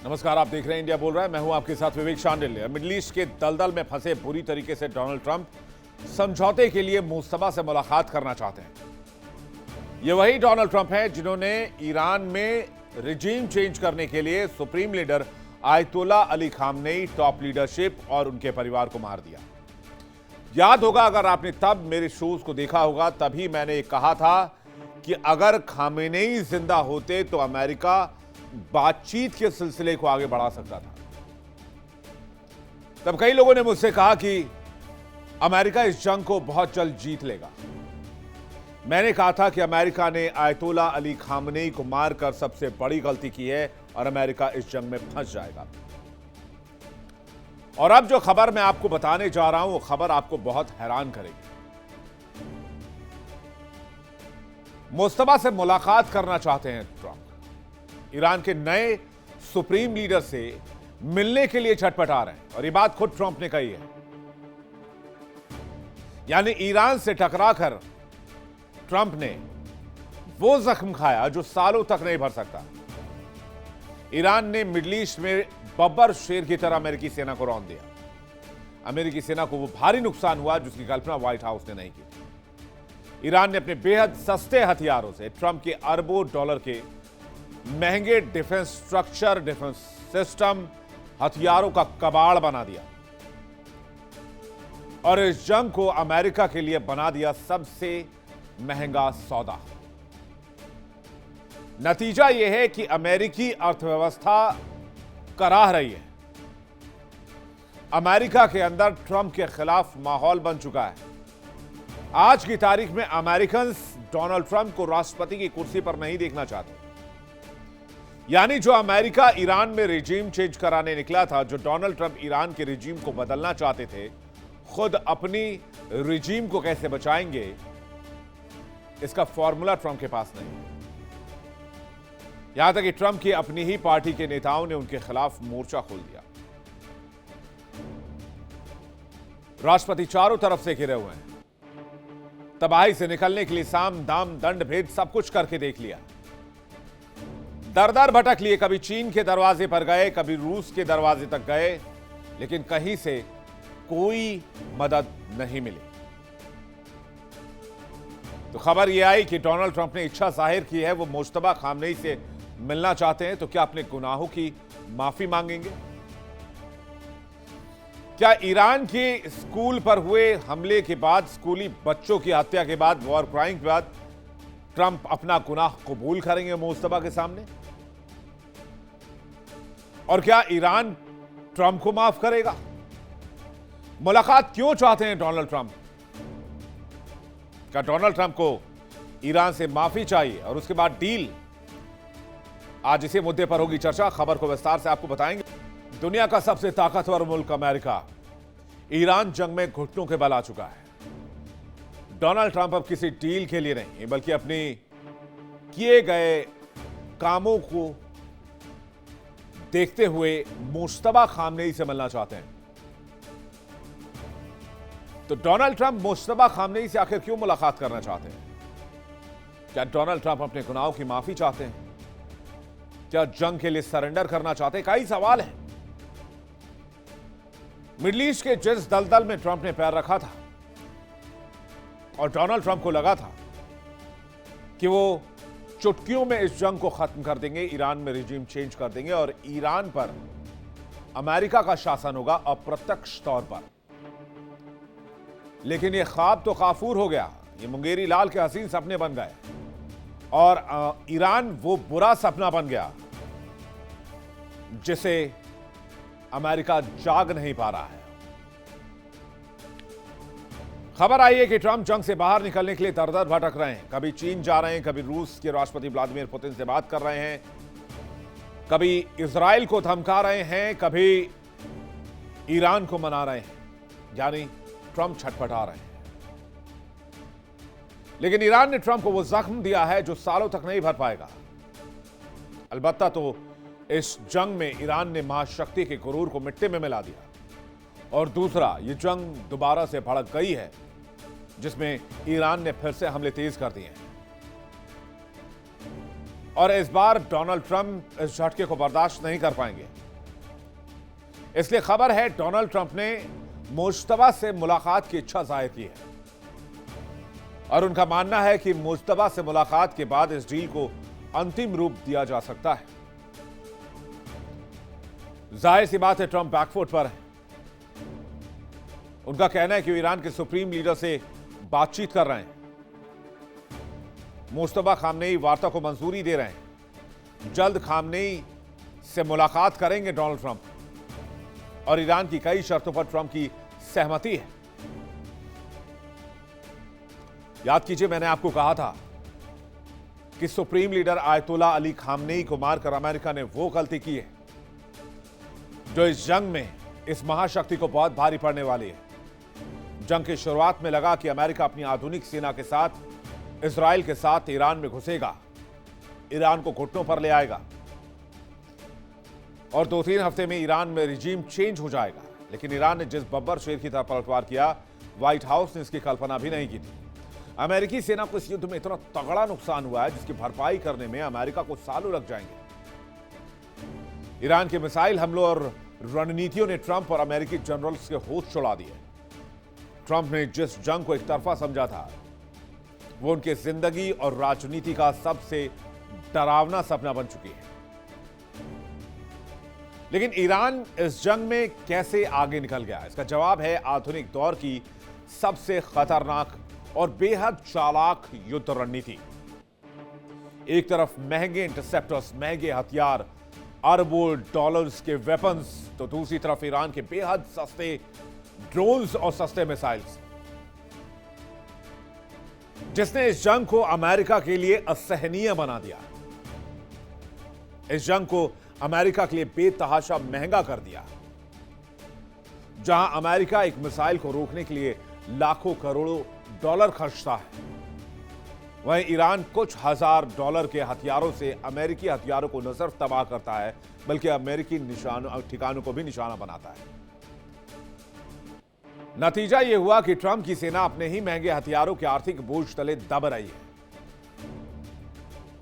नमस्कार, आप देख रहे हैं इंडिया बोल रहा है। मैं हूं आपके साथ विवेक शांडिल्य। मिडिल ईस्ट के दलदल में फंसे बुरी तरीके से डोनाल्ड ट्रंप समझौते के लिए मुस्तफा से मुलाकात करना चाहते हैं। ये वही डोनाल्ड ट्रंप हैं जिन्होंने ईरान में रिजीम चेंज करने के लिए supreme leader ayatollah Ali Khamenei, top leadership और उनके परिवार को मार दिया। याद होगा, अगर आपने तब मेरे शोज को देखा होगा, तभी मैंने कहा था कि अगर खामेनेई जिंदा होते तो अमेरिका बातचीत के सिलसिले को आगे बढ़ा सकता था। तब कई लोगों ने मुझसे कहा कि अमेरिका इस जंग को बहुत जल्द जीत लेगा। मैंने कहा था कि अमेरिका ने आयतुल्ला अली खामनेई को मारकर सबसे बड़ी गलती की है और अमेरिका इस जंग में फंस जाएगा। और अब जो खबर मैं आपको बताने जा रहा हूं, वो खबर आपको बहुत हैरान करेगी। मुस्तफा से मुलाकात करना चाहते हैं ट्रंप। ईरान के नए सुप्रीम लीडर से मिलने के लिए छटपटा रहे हैं और ये बात खुद ट्रंप ने कही है। यानी ईरान से टकराकर ट्रंप ने वो जख्म खाया जो सालों तक नहीं भर सकता। ईरान ने मिडिल ईस्ट में बब्बर शेर की तरह अमेरिकी सेना को रौंद दिया। अमेरिकी सेना को वो भारी नुकसान हुआ जिसकी कल्पना व्हाइट हाउस ने नहीं की। ईरान ने अपने बेहद सस्ते हथियारों से ट्रंप के अरबों डॉलर के महंगे डिफेंस स्ट्रक्चर, डिफेंस सिस्टम, हथियारों का कबाड़ बना दिया और इस जंग को अमेरिका के लिए बना दिया सबसे महंगा सौदा। नतीजा यह है कि अमेरिकी अर्थव्यवस्था कराह रही है। अमेरिका के अंदर ट्रंप के खिलाफ माहौल बन चुका है। आज की तारीख में अमेरिकन डोनाल्ड ट्रंप को राष्ट्रपति की कुर्सी पर नहीं देखना चाहते। यानी जो अमेरिका ईरान में रिजीम चेंज कराने निकला था, जो डोनाल्ड ट्रंप ईरान के रिजीम को बदलना चाहते थे, खुद अपनी रिजीम को कैसे बचाएंगे, इसका फॉर्मूला ट्रंप के पास नहीं है। यहां तक कि ट्रंप की अपनी ही पार्टी के नेताओं ने उनके खिलाफ मोर्चा खोल दिया। राष्ट्रपति चारों तरफ से घिरे हुए हैं। तबाही से निकलने के लिए साम दाम दंड भेद सब कुछ करके देख लिया। दर दर भटक लिए, कभी चीन के दरवाजे पर गए, कभी रूस के दरवाजे तक गए, लेकिन कहीं से कोई मदद नहीं मिली। तो खबर यह आई कि डोनाल्ड ट्रंप ने इच्छा जाहिर की है, वो मुस्तफा खामनेई से मिलना चाहते हैं। तो क्या अपने गुनाहों की माफी मांगेंगे? क्या ईरान के स्कूल पर हुए हमले के बाद, स्कूली बच्चों की हत्या के बाद, वॉर क्राइम के बाद ट्रंप अपना गुनाह कबूल करेंगे मुस्तफा के सामने? और क्या ईरान ट्रंप को माफ करेगा? मुलाकात क्यों चाहते हैं डोनाल्ड ट्रंप? क्या डोनाल्ड ट्रंप को ईरान से माफी चाहिए और उसके बाद डील? आज इसी मुद्दे पर होगी चर्चा। खबर को विस्तार से आपको बताएंगे। दुनिया का सबसे ताकतवर मुल्क अमेरिका ईरान जंग में घुटनों के बल आ चुका है। डोनाल्ड ट्रंप अब किसी डील के लिए नहीं, बल्कि अपनी किए गए कामों को देखते हुए मुस्तफा खामनेई से मिलना चाहते हैं। तो डोनाल्ड ट्रंप मुस्तफा खामनेई से आखिर क्यों मुलाकात करना चाहते हैं? क्या डोनाल्ड ट्रंप अपने गुनाहों की माफी चाहते हैं? क्या जंग के लिए सरेंडर करना चाहते हैं? कई सवाल हैं। मिडिल ईस्ट के जिस दलदल में ट्रंप ने पैर रखा था और डोनाल्ड ट्रंप को लगा था कि वो चुटकियों में इस जंग को खत्म कर देंगे, ईरान में रिजीम चेंज कर देंगे और ईरान पर अमेरिका का शासन होगा अप्रत्यक्ष तौर पर, लेकिन ये ख्वाब तो काफूर हो गया। ये मुंगेरी लाल के हसीन सपने बन गए और ईरान वो बुरा सपना बन गया जिसे अमेरिका जाग नहीं पा रहा है। खबर आई है कि ट्रंप जंग से बाहर निकलने के लिए दर-दर भटक रहे हैं। कभी चीन जा रहे हैं, कभी रूस के राष्ट्रपति व्लादिमीर पुतिन से बात कर रहे हैं, कभी इजराइल को धमका रहे हैं, कभी ईरान को मना रहे हैं। यानी ट्रंप छटपटा रहे हैं। लेकिन ईरान ने ट्रंप को वो जख्म दिया है जो सालों तक नहीं भर पाएगा। अलबत्ता तो इस जंग में ईरान ने महाशक्ति के गुरूर को मिट्टी में मिला दिया और दूसरा, ये जंग दोबारा से भड़क गई है जिसमें ईरान ने फिर से हमले तेज कर दिए हैं। और इस बार डोनाल्ड ट्रंप इस झटके को बर्दाश्त नहीं कर पाएंगे। इसलिए खबर है डोनाल्ड ट्रंप ने मुश्तबा से मुलाकात की इच्छा जाहिर की है और उनका मानना है कि मुश्तबा से मुलाकात के बाद इस डील को अंतिम रूप दिया जा सकता है। जाहिर सी बात है ट्रंप बैकफुट पर है। उनका कहना है कि वो ईरान के सुप्रीम लीडर से बातचीत कर रहे हैं, मुश्तबा खामनेई वार्ता को मंजूरी दे रहे हैं, जल्द खामनेई से मुलाकात करेंगे डोनाल्ड ट्रंप और ईरान की कई शर्तों पर ट्रंप की सहमति है। याद कीजिए मैंने आपको कहा था कि supreme leader ayatollah Ali Khamenei को मारकर अमेरिका ने वो गलती की है जो इस जंग में इस महाशक्ति को बहुत भारी पड़ने वाली है। जंग की शुरुआत में लगा कि अमेरिका अपनी आधुनिक सेना के साथ इजराइल के साथ ईरान में घुसेगा, ईरान को घुटनों पर ले आएगा और 2-3 हफ्ते में ईरान में रिजीम चेंज हो जाएगा। लेकिन ईरान ने जिस बब्बर शेर की तरह पलटवार किया, व्हाइट हाउस ने इसकी कल्पना भी नहीं की थी। अमेरिकी सेना को इस युद्ध में इतना तगड़ा नुकसान हुआ है जिसकी भरपाई करने में अमेरिका को सालों लग जाएंगे। ईरान के मिसाइल हमलों और रणनीतियों ने ट्रंप और अमेरिकी जनरल्स के होश छुड़ा दिए। ट्रंप ने जिस जंग को एक तरफा समझा था वो उनकी जिंदगी और राजनीति का सबसे डरावना सपना बन चुकी है। लेकिन ईरान इस जंग में कैसे आगे निकल गया, इसका जवाब है आधुनिक दौर की सबसे खतरनाक और बेहद चालाक युद्ध रणनीति। एक तरफ महंगे इंटरसेप्टर्स, महंगे हथियार, अरबों डॉलर्स के वेपन्स, तो दूसरी तरफ ईरान के बेहद सस्ते ड्रोन्स और सस्ते मिसाइल्स, जिसने इस जंग को अमेरिका के लिए असहनीय बना दिया। इस जंग को अमेरिका के लिए बेतहाशा महंगा कर दिया। जहां अमेरिका एक मिसाइल को रोकने के लिए लाखों करोड़ों डॉलर खर्चता है, वहीं ईरान कुछ हजार डॉलर के हथियारों से अमेरिकी हथियारों को न सिर्फ तबाह करता है बल्कि अमेरिकी ठिकानों को भी निशाना बनाता है। नतीजा यह हुआ कि ट्रंप की सेना अपने ही महंगे हथियारों के आर्थिक बोझ तले दब रही है।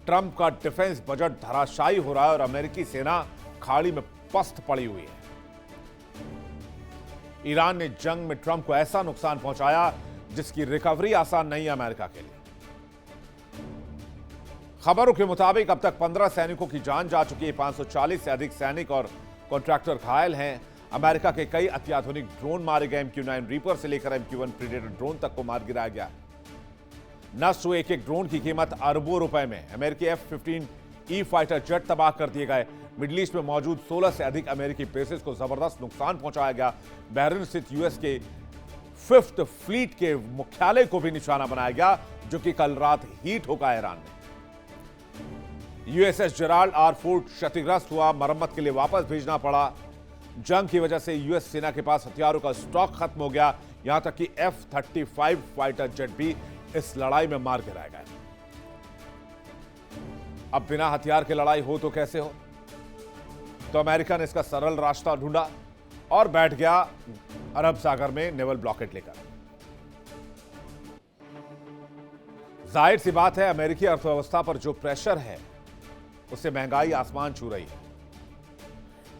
ट्रंप का डिफेंस बजट धराशायी हो रहा है और अमेरिकी सेना खाड़ी में पस्त पड़ी हुई है। ईरान ने जंग में ट्रंप को ऐसा नुकसान पहुंचाया जिसकी रिकवरी आसान नहीं है अमेरिका के लिए। खबरों के मुताबिक अब तक 15 सैनिकों की जान जा चुकी है, 540 से अधिक सैनिक और कॉन्ट्रैक्टर घायल हैं। अमेरिका के कई अत्याधुनिक ड्रोन मारे गए, MQ-9 रीपर से लेकर MQ-1 प्रीडेटर ड्रोन तक को मार गिराया गया। नष्ट हुए एक ड्रोन की कीमत अरबों रुपए में। अमेरिकी F-15E फाइटर जेट तबाह कर दिए गए। मिडिल ईस्ट में मौजूद 16 से अधिक अमेरिकी बेसेस को जबरदस्त नुकसान पहुंचाया गया। बहरीन स्थित यूएस के 5th फ्लीट के मुख्यालय को भी निशाना बनाया गया, जो कि कल रात ही ठोका ईरान ने। USS जेराल्ड आर फोर्ड क्षतिग्रस्त हुआ, मरम्मत के लिए वापस भेजना पड़ा। जंग की वजह से यूएस सेना के पास हथियारों का स्टॉक खत्म हो गया। यहां तक कि F-35 फाइटर जेट भी इस लड़ाई में मार गिराए गए। अब बिना हथियार के लड़ाई हो तो कैसे हो? तो अमेरिका ने इसका सरल रास्ता ढूंढा और बैठ गया अरब सागर में नेवल ब्लॉकेट लेकर। जाहिर सी बात है अमेरिकी अर्थव्यवस्था पर जो प्रेशर है उससे महंगाई आसमान छू रही है,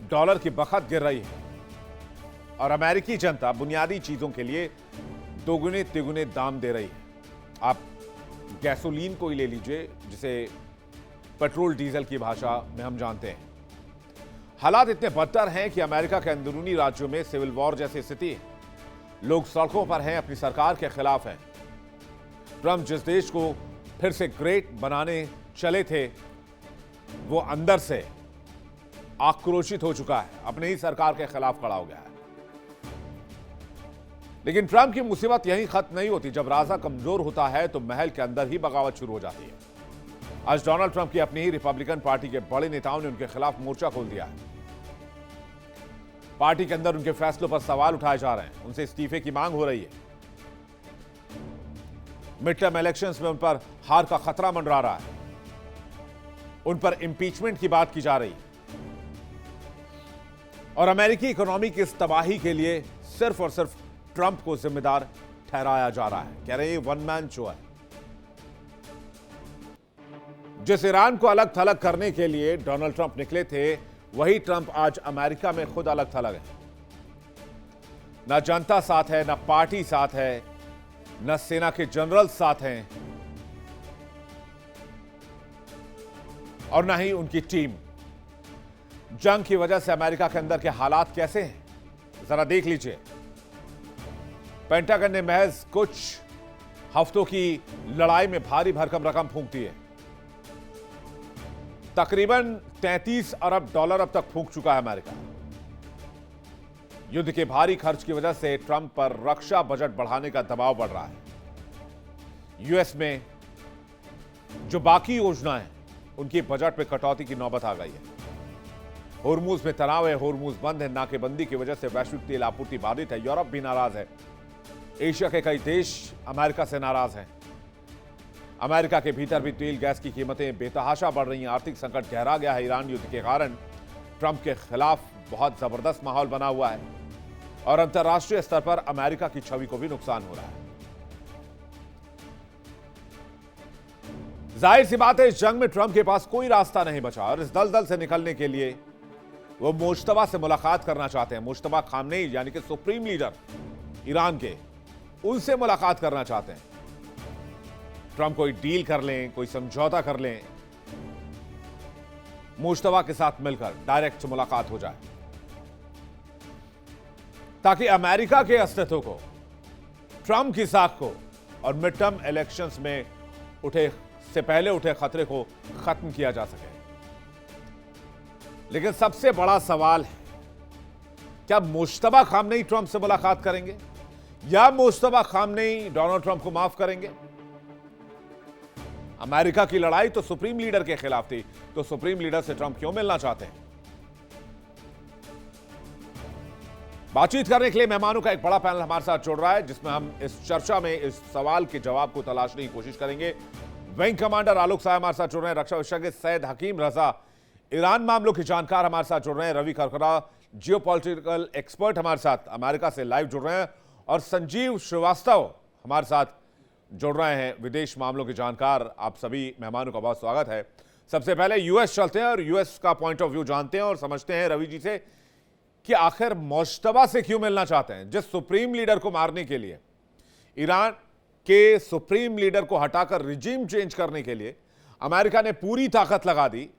डॉलर की बखत गिर रही है और अमेरिकी जनता बुनियादी चीजों के लिए दोगुने तिगुने दाम दे रही है। आप गैसोलीन को ही ले लीजिए, जिसे पेट्रोल डीजल की भाषा में हम जानते हैं। हालात इतने बदतर हैं कि अमेरिका के अंदरूनी राज्यों में सिविल वॉर जैसी स्थिति है। लोग सड़कों पर हैं, अपनी सरकार के खिलाफ हैं। ट्रंप जिस देश को फिर से ग्रेट बनाने चले थे वो अंदर से आक्रोशित हो चुका है, अपने ही सरकार के खिलाफ खड़ा हो गया है। लेकिन ट्रंप की मुसीबत यहीं खत्म नहीं होती। जब राजा कमजोर होता है तो महल के अंदर ही बगावत शुरू हो जाती है। आज डोनाल्ड ट्रंप की अपनी ही रिपब्लिकन पार्टी के बड़े नेताओं ने उनके खिलाफ मोर्चा खोल दिया है। पार्टी के अंदर उनके फैसलों पर सवाल उठाए जा रहे हैं, उनसे इस्तीफे की मांग हो रही है। मिड टर्म इलेक्शंस में उन पर हार का खतरा मंडरा रहा है, उन पर इंपीचमेंट की बात की जा रही है और अमेरिकी इकोनॉमी की इस तबाही के लिए सिर्फ और सिर्फ ट्रंप को जिम्मेदार ठहराया जा रहा है। कह रहे हैं वन मैन शो है। जिस ईरान को अलग थलग करने के लिए डोनाल्ड ट्रंप निकले थे, वही ट्रंप आज अमेरिका में खुद अलग थलग है। ना जनता साथ है, ना पार्टी साथ है, न सेना के जनरल साथ हैं और ना ही उनकी टीम। जंग की वजह से अमेरिका के अंदर के हालात कैसे हैं, जरा देख लीजिए। पेंटागन ने महज कुछ हफ्तों की लड़ाई में भारी भरकम रकम फूंक दी है। तकरीबन 33 अरब डॉलर अब तक फूंक चुका है अमेरिका। युद्ध के भारी खर्च की वजह से ट्रंप पर रक्षा बजट बढ़ाने का दबाव बढ़ रहा है। यूएस में जो बाकी योजनाएं, उनकी बजट में कटौती की नौबत आ गई है। होर्मुज में तनाव है, होर्मुज बंद है, नाकेबंदी की वजह से वैश्विक तेल आपूर्ति बाधित है। यूरोप भी नाराज है। एशिया के कई देश अमेरिका से नाराज हैं। अमेरिका के भीतर भी तेल गैस की कीमतें बेतहाशा बढ़ रही हैं। आर्थिक संकट गहरा गया है ईरान युद्ध के कारण। ट्रंप के खिलाफ बहुत जबरदस्त माहौल बना हुआ है और अंतर्राष्ट्रीय स्तर पर अमेरिका की छवि को भी नुकसान हो रहा है। जाहिर सी बात है, इस जंग में ट्रंप के पास कोई रास्ता नहीं बचा और इस दलदल से निकलने के लिए वो मुश्तबा से मुलाकात करना चाहते हैं। मुश्तबा खामनेई यानी कि सुप्रीम लीडर ईरान के, उनसे मुलाकात करना चाहते हैं। ट्रंप कोई डील कर लें, कोई समझौता कर लें, मुश्तबा के साथ मिलकर डायरेक्ट मुलाकात हो जाए, ताकि अमेरिका के अस्तित्व को, ट्रंप की साख को और मिड टर्म इलेक्शंस में से पहले उठे खतरे को खत्म किया जा सके। लेकिन सबसे बड़ा सवाल है, क्या मुश्तबा खामनेई ट्रंप से मुलाकात करेंगे या मुश्तबा खामनेई डोनाल्ड ट्रंप को माफ करेंगे? अमेरिका की लड़ाई तो सुप्रीम लीडर के खिलाफ थी, तो सुप्रीम लीडर से ट्रंप क्यों मिलना चाहते हैं? बातचीत करने के लिए मेहमानों का एक बड़ा पैनल हमारे साथ जुड़ रहा है, जिसमें हम इस चर्चा में इस सवाल के जवाब को तलाशने की कोशिश करेंगे। विंग कमांडर आलोक साय हमारे साथ जुड़ रहे हैं, रक्षा विशेषज्ञ सैयद हकीम रजा, ईरान मामलों के जानकार हमारे साथ जुड़ रहे हैं, रवि खरखरा जियोपॉलिटिकल एक्सपर्ट हमारे साथ अमेरिका से लाइव जुड़ रहे हैं, और संजीव श्रीवास्तव हमारे साथ जुड़ रहे हैं, विदेश मामलों के जानकार। आप सभी मेहमानों का बहुत स्वागत है। सबसे पहले यूएस चलते हैं और यूएस का पॉइंट ऑफ व्यू जानते हैं और समझते हैं रवि जी से कि आखिर मुश्तबा से क्यों मिलना चाहते हैं, जिस सुप्रीम लीडर को मारने के लिए, ईरान के सुप्रीम लीडर को हटाकर रिजीम चेंज करने के लिए अमेरिका ने पूरी ताकत लगा दी।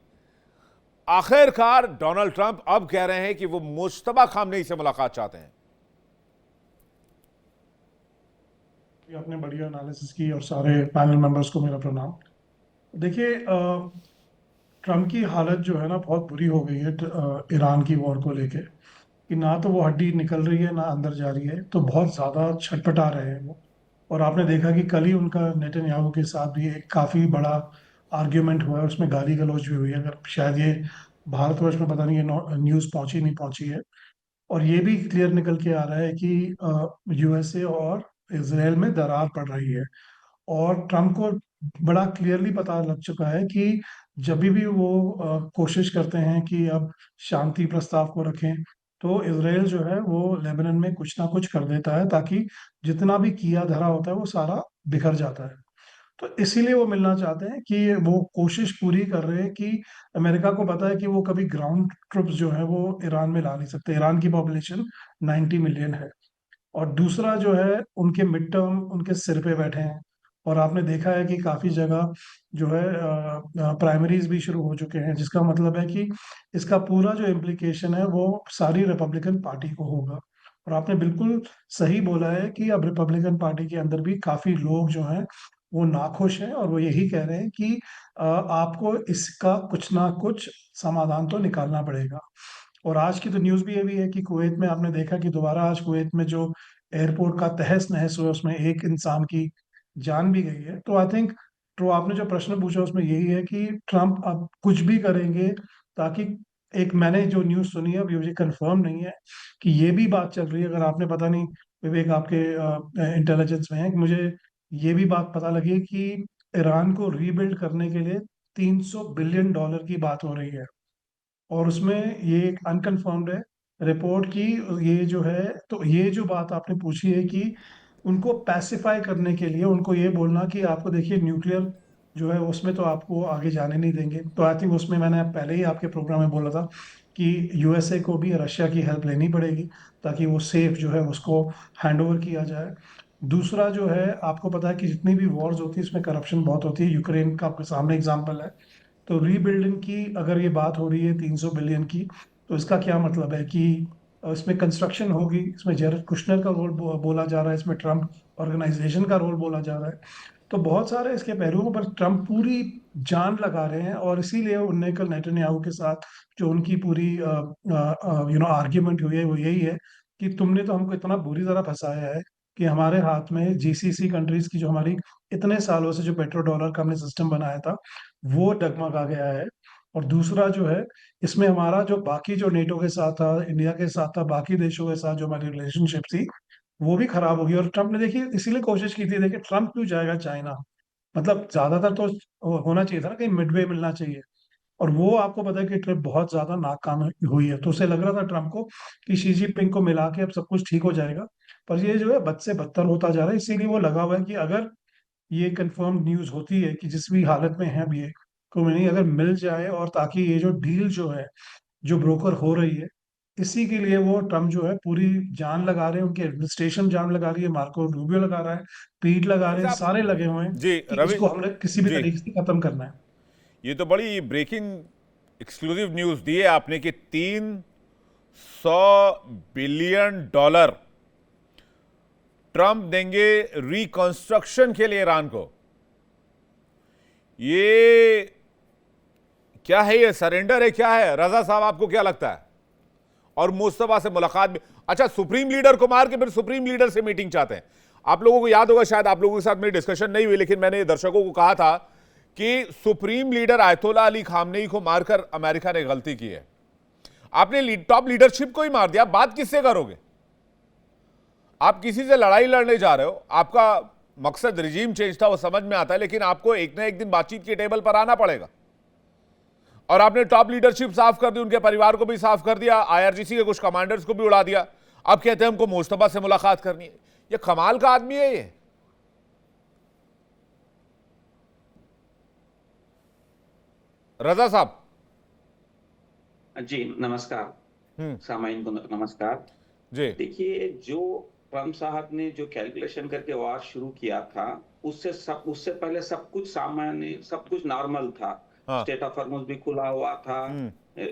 आखिरकार डोनाल्ड ट्रंप अब कह रहे हैं कि वो मुश्तबा खामनेई से मुलाकात चाहते हैं। आपने बढ़िया एनालिसिस की और सारे पैनल मेंबर्स को मेरा प्रणाम। देखिए, ट्रम्प की हालत जो है ना बहुत बुरी हो गई है ईरान की वॉर को लेके, कि ना तो वो हड्डी निकल रही है ना अंदर जा रही है, तो बहुत ज़्यादा छटपटा रहे हैं वो। और आपने देखा कि कल ही उनका नेतन्याहू के साथ भी एक काफ़ी बड़ा आर्ग्यूमेंट हुआ है, उसमें गाली गलौज भी हुई है। अगर शायद ये भारतवर्ष में पता नहीं ये न्यूज़ पहुंची नहीं पहुंची है। और ये भी क्लियर निकल के आ रहा है कि यूएसए और इसराइल में दरार पड़ रही है। और ट्रम्प को बड़ा क्लियरली पता लग चुका है कि जब भी वो कोशिश करते हैं कि अब शांति प्रस्ताव को रखें, तो इसराइल जो है वो लेबनान में कुछ ना कुछ कर देता है, ताकि जितना भी किया धरा होता है वो सारा बिखर जाता है। तो इसीलिए वो मिलना चाहते हैं कि वो कोशिश पूरी कर रहे हैं कि अमेरिका को पता है कि वो कभी ग्राउंड ट्रूप्स जो है वो ईरान में ला नहीं सकते। ईरान की पॉपुलेशन 90 मिलियन है। और दूसरा जो है, उनके मिड टर्म उनके सिर पे बैठे हैं। और आपने देखा है कि काफी जगह जो है प्राइमरीज भी शुरू हो चुके हैं, जिसका मतलब है कि इसका पूरा जो इम्प्लीकेशन है वो सारी रिपब्लिकन पार्टी को होगा। और आपने बिल्कुल सही बोला है कि अब रिपब्लिकन पार्टी के अंदर भी काफी लोग जो हैं वो नाखुश हैं, और वो यही कह रहे हैं कि आपको इसका कुछ ना कुछ समाधान तो निकालना पड़ेगा। और आज की तो न्यूज़ भी ये भी है कि कुवैत में आपने देखा कि दोबारा आज कुवैत में जो एयरपोर्ट का तहस नहस हुआ, उसमें एक इंसान की जान भी गई है। तो आई थिंक तो आपने जो प्रश्न पूछा उसमें यही है कि ट्रम्प अब कुछ भी करेंगे ताकि, एक मैंने जो न्यूज़ सुनी है, अभी मुझे कंफर्म नहीं है कि ये भी बात चल रही है, अगर आपने पता नहीं विवेक आपके इंटेलिजेंस में है, कि मुझे ये भी बात पता लगी कि ईरान को रीबिल्ड करने के लिए 300 बिलियन डॉलर की बात हो रही है। और उसमें ये एक अनकन्फर्म्ड है रिपोर्ट की, ये जो है, तो ये जो बात आपने पूछी है कि उनको पैसिफाई करने के लिए उनको ये बोलना कि आपको देखिए न्यूक्लियर जो है उसमें तो आपको आगे जाने नहीं देंगे। तो आई थिंक उसमें मैंने पहले ही आपके प्रोग्राम में बोला था कि यूएसए को भी रशिया की हेल्प लेनी पड़ेगी ताकि वो सेफ जो है उसको हैंड ओवर किया जाए। दूसरा जो है, आपको पता है कि जितनी भी वॉर्स होती है इसमें करप्शन बहुत होती है। यूक्रेन का आपके सामने एग्जाम्पल है। तो रीबिल्डिंग की अगर ये बात हो रही है 300 बिलियन की, तो इसका क्या मतलब है कि इसमें कंस्ट्रक्शन होगी, इसमें जेरड कुशनर का रोल बोला जा रहा है, इसमें ट्रम्प ऑर्गेनाइजेशन का रोल बोला जा रहा है। तो बहुत सारे इसके पहलुओं पर ट्रम्प पूरी जान लगा रहे हैं, और इसीलिए उनने कल नेतन्याहू के साथ जो उनकी पूरी आर्ग्यूमेंट हुई है वो यही है कि तुमने तो हमको इतना बुरी तरह फंसाया है कि हमारे हाथ में जीसीसी कंट्रीज की जो हमारी इतने सालों से जो पेट्रो डॉलर का हमने सिस्टम बनाया था वो डगमगा गया है। और दूसरा जो है, इसमें हमारा जो बाकी जो नेटो के साथ था, इंडिया के साथ था, बाकी देशों के साथ जो हमारी रिलेशनशिप थी वो भी खराब होगी। और ट्रम्प ने देखिए इसीलिए कोशिश की थी, देखिए ट्रम्प क्यों जाएगा चाइना, मतलब ज्यादातर तो होना चाहिए था ना, कहीं मिडवे मिलना चाहिए। और वो आपको पता है कि ट्रिप बहुत ज्यादा नाकाम हुई है। तो उसे लग रहा था ट्रम्प को कि शी जिनपिंग को मिला के अब सब कुछ ठीक हो जाएगा, पर ये जो है बद से बदतर होता जा रहा है। इसीलिए वो लगा हुआ है कि अगर ये कंफर्म न्यूज होती है कि जिस भी हालत में है अब ये नहीं, अगर मिल जाए, और ताकि ये जो डील जो है जो ब्रोकर हो रही है, इसी के लिए वो ट्रम्प जो है पूरी जान लगा रहे हैं, उनकी एडमिनिस्ट्रेशन जान लगा रही है, मार्को रूबियो लगा रहा है, पीट लगा रहे वैसे हैं, आप, सारे लगे हुए हैं जी कि रवि इसको हमने किसी भी जी, तरीके से खत्म करना है। ये तो बड़ी ब्रेकिंग एक्सक्लूसिव न्यूज दी है आपने कि 300 बिलियन डॉलर ट्रंप देंगे रिकंस्ट्रक्शन के लिए ईरान को। ये क्या है, ये सरेंडर है क्या है? रजा साहब आपको क्या लगता है? और मुस्तफा से मुलाकात भी, अच्छा सुप्रीम लीडर को मार के फिर सुप्रीम लीडर से मीटिंग चाहते हैं। आप लोगों को याद होगा, शायद आप लोगों के साथ मेरी डिस्कशन नहीं हुई, लेकिन मैंने दर्शकों को कहा था कि supreme leader Ayatollah Ali Khamenei को मारकर अमेरिका ने गलती की है। आपने टॉप लीडरशिप को ही मार दिया, बात किससे करोगे? आप किसी से लड़ाई लड़ने जा रहे हो, आपका मकसद रिजीम चेंज था, वो समझ में आता है, लेकिन आपको एक ना एक दिन बातचीत की टेबल पर आना पड़ेगा। और आपने टॉप लीडरशिप साफ कर दी, उनके परिवार को भी साफ कर दिया, आईआरजीसी के कुछ कमांडर्स को भी उड़ा दिया। अब कहते हैं हमको मुस्तफा से मुलाकात करनी है। ये कमाल का आदमी है ये। रजा साहब जी नमस्कार। सामाइन को नमस्कार। जी देखिए, जो ट्रम्प साहब ने जो कैलकुलेशन करके वार शुरू किया था, उससे पहले सब कुछ सामान्य, सब कुछ नॉर्मल था। हाँ स्टेट ऑफ हॉर्मुज़ भी खुला हुआ था।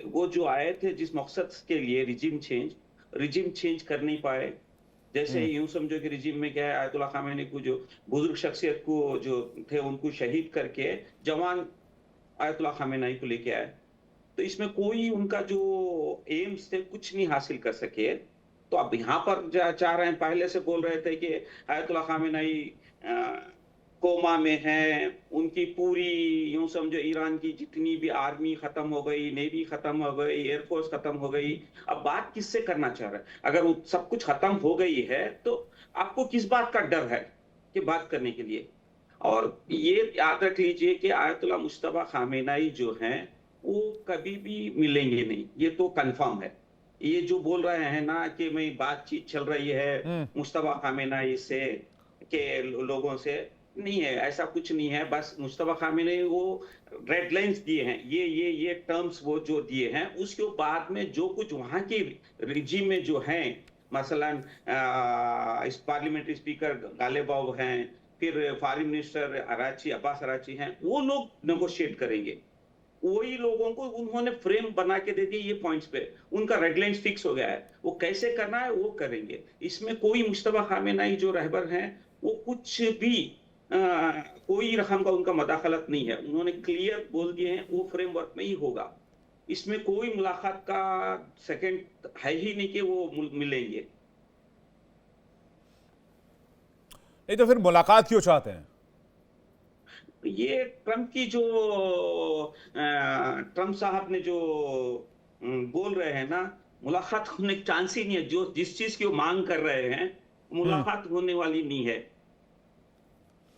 वो जो आए थे जिस मकसद के लिए, रिजिम चेंज कर नहीं पाए। जैसे यूं समझो कि रिजिम में क्या है, आयतुल्लाह खामेनी को, जो बुजुर्ग शख्सियत को जो थे उनको शहीद करके जवान आयतुल्लाह खामेनी को लेके आए। तो इसमें कोई उनका जो एम्स थे कुछ नहीं हासिल कर सके। तो अब यहाँ पर चाह रहे हैं, पहले से बोल रहे थे कि आयतुल्लाह खामेनी कोमा में है, उनकी पूरी यूं समझो ईरान की जितनी भी आर्मी खत्म हो गई, नेवी खत्म हो गई, एयरफोर्स खत्म हो गई। अब बात किससे करना चाह रहे हैं? अगर वो सब कुछ खत्म हो गई है तो आपको किस बात का डर है कि बात करने के लिए? और ये याद रख लीजिए कि आयतुल्लाह मुस्तफा खामेनी जो हैं वो कभी भी मिलेंगे नहीं, ये तो कंफर्म है। ये जो बोल रहे हैं ना कि मैं बातचीत चल रही है मुस्तफा खामेनी से के लोगों से, नहीं है, ऐसा कुछ नहीं है। बस मुस्तफा खामेनी वो रेड लाइंस दिए हैं, ये टर्म्स वो जो दिए हैं, उसके बाद में जो कुछ वहां की रिजीम में जो हैं, मसलन इस पार्लियामेंट्री स्पीकर गालिबाफ हैं, फिर फॉरेन मिनिस्टर अब्बास अराची हैं, वो लोग नेगोशिएट करेंगे। वही लोगों को उन्होंने फ्रेम बना के दे दिए, ये पॉइंट्स पे उनका रेडलाइंस फिक्स हो गया है, वो कैसे करना है वो करेंगे। इसमें कोई मुस्तफा खामेनी जो रहबर हैं वो कुछ भी कोई रकम का उनका मदाखलत नहीं है। उन्होंने क्लियर बोल दिए हैं वो फ्रेमवर्क में ही होगा। इसमें कोई मुलाकात का सेकंड है ही नहीं कि वो मिलेंगे। नहीं तो फिर मुलाकात क्यों चाहते हैं? ये ट्रम्प की जो ट्रम्प साहब ने जो बोल रहे हैं ना, मुलाकात होने का चांस ही नहीं है। जो जिस चीज की वो मांग कर रहे हैं मुलाकात होने वाली नहीं है।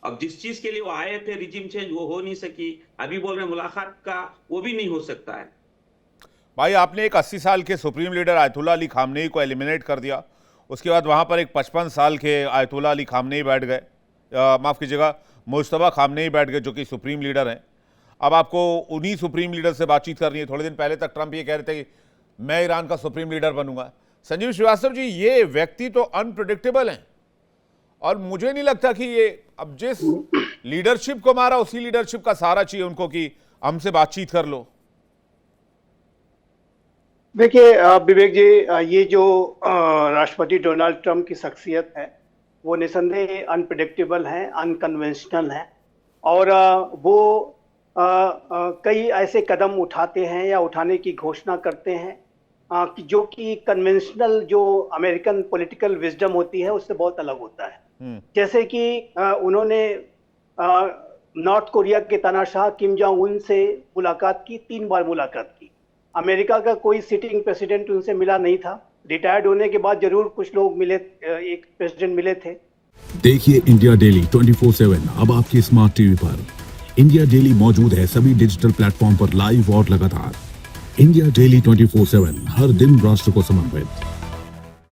अब जिस चीज के लिए वो आए थे रिजिम चेंज, वो हो नहीं सकी। अभी बोल रहे हैं मुलाकात का, वो भी नहीं हो सकता है। भाई आपने एक 80 साल के supreme leader Ayatollah Ali Khamenei को एलिमिनेट कर दिया, उसके बाद वहां पर एक 55 साल के आयतुल्लाह अली खामनेई बैठ गए, माफ कीजिएगा मुश्तबा खामनेई बैठ गए जो कि सुप्रीम लीडर हैं। अब आपको उन्हीं सुप्रीम लीडर से बातचीत करनी है। थोड़े दिन पहले तक ट्रंप ये कह रहे थे कि मैं ईरान का सुप्रीम लीडर बनूंगा। संजीव श्रीवास्तव जी, ये व्यक्ति तो अनप्रिडिक्टेबल हैं और मुझे नहीं लगता कि ये अब जिस लीडरशिप को मारा उसी लीडरशिप का सहारा चाहिए उनको कि हमसे बातचीत कर लो। देखिए विवेक जी, ये जो राष्ट्रपति डोनाल्ड ट्रंप की शख्सियत है वो निसंदेह अनप्रिडिक्टेबल है, अनकन्वेंशनल है और वो कई ऐसे कदम उठाते हैं या उठाने की घोषणा करते हैं कि जो कि कन्वेंशनल जो अमेरिकन पॉलिटिकल विजडम होती है उससे बहुत अलग होता है। जैसे कि उन्होंने नॉर्थ कोरिया के तानाशाह किम जोंग उन से मुलाकात की, 3 बार मुलाकात की। अमेरिका का कोई सिटिंग प्रेसिडेंट उनसे मिला नहीं था। रिटायर्ड होने के बाद जरूर कुछ लोग मिले, एक प्रेसिडेंट मिले थे। देखिए इंडिया डेली 24/7 अब आपकी स्मार्ट टीवी पर। इंडिया डेली मौजूद है सभी डिजिटल प्लेटफॉर्म पर लाइव और लगातार। इंडिया डेली 24/7 हर दिन राष्ट्र को समर्पित।